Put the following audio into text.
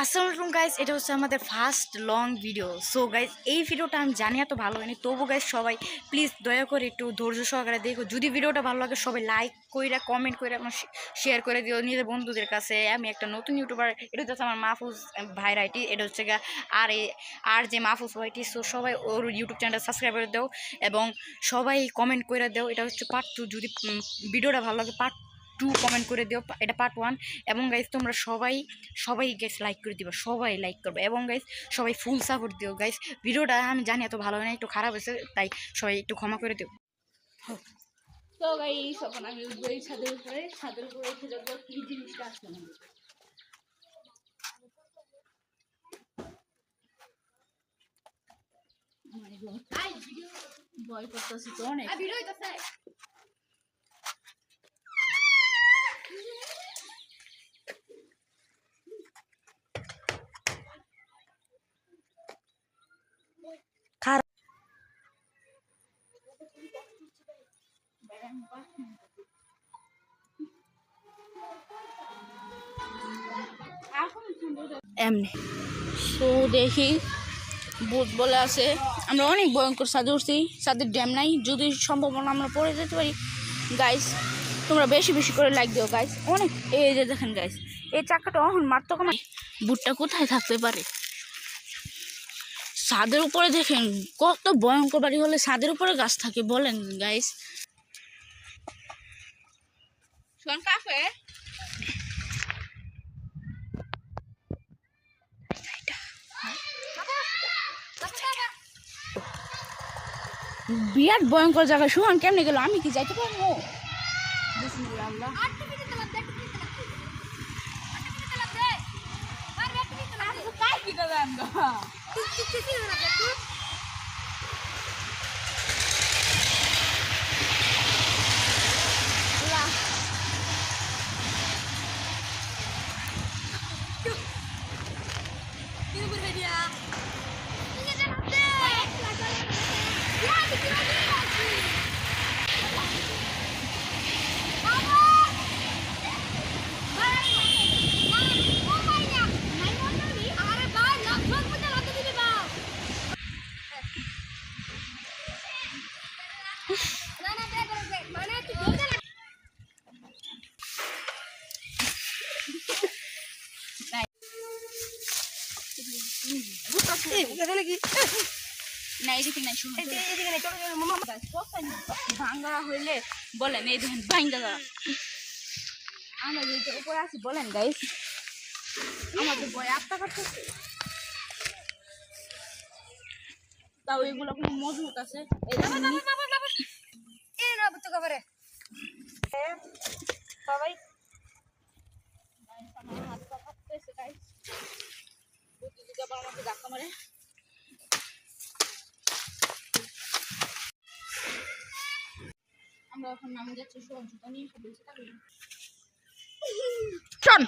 আসসালামু আলাইকুম গাইস, এটা হচ্ছে আমাদের first long video. So guys, এই ভিডিওটা আমি জানি এত ভালো হয়নি, তবু গাইস সবাই প্লিজ দয়া করে একটু ধৈর্য সহকারে দেখো। যদি ভিডিওটা ভালো লাগে সবাই লাইক কইরা কমেন্ট করে এবং শেয়ার করে দিও নিজের বন্ধুদের কাছে। আমি একটা নতুন ইউটিউবার, এটা হচ্ছে আমার মাহফুজ ভাইয়ের আইটি, এটা হচ্ছে আর যে মাহফুজ ভাইটি। সো সবাই ওর ইউটিউব চ্যানেলটা সাবস্ক্রাইব করে দাও এবং সবাই কমেন্ট করে দাও। এটা হচ্ছে পার্ট 2। যদি ভিডিওটা ভালো লাগে পার্ট 2 কমেন্ট করে দিও, এটা পার্ট 1। এবং গাইস তোমরা সবাই সবাই গাইস লাইক করে দিবা, সবাই লাইক করবে এবং গাইস সবাই ফুল সাপোর্ট দিও। গাইস ভিডিওটা আমি জানি এত ভালো হয় না, একটু খারাপ হয়েছে, তাই সবাই একটু ক্ষমা করে দিও। তো গাইস এখন আমি উঠবো এই ছাদের উপরে উঠে দেখবো কি জিনিসটা আছে ভয় করতেছি তো অনেক। এমনি তো দেখি ভূত বলে আছে, আমরা অনেক ভয়ঙ্কর ছাদে উঠছি, ছাদের ড্যাম নাই, যদি সম্ভাবনা আমরা পড়ে যেতে পারি। গাইস তোমরা বেশি বেশি করে লাইক দিও গাইস। অনেক এই যে দেখেন গাইস, এই চাকাটা অহন মারতো কমা, ভূতটা কোথায় থাকতে পারে? ছাদের উপরে দেখেন কত ভয়ঙ্কর। বাড়ি হলে ছাদের উপরে গাছ থাকে বলেন গাইস। শোন কাফে বিরাট ভয়ঙ্কর জায়গা। সুহান কেমনে গেল? আমি কি যাইতে পারবো? ভাঙ্গা হইলে বলেন, এই দেখেন ভাঙ্গা আমরা যেটা উপরে আছি বলেন গাইস, আমাদের ভয় আত্মা করতেছে। তাও এগুলো কোনো মজবুত আছে। সবাই হাত পা কাঁপতেছে গাইস, আমাকে ধাক্কা মারে। আমরা এখন নামে যাচ্ছি, সহযোগিতা নিয়ে বলছে চল।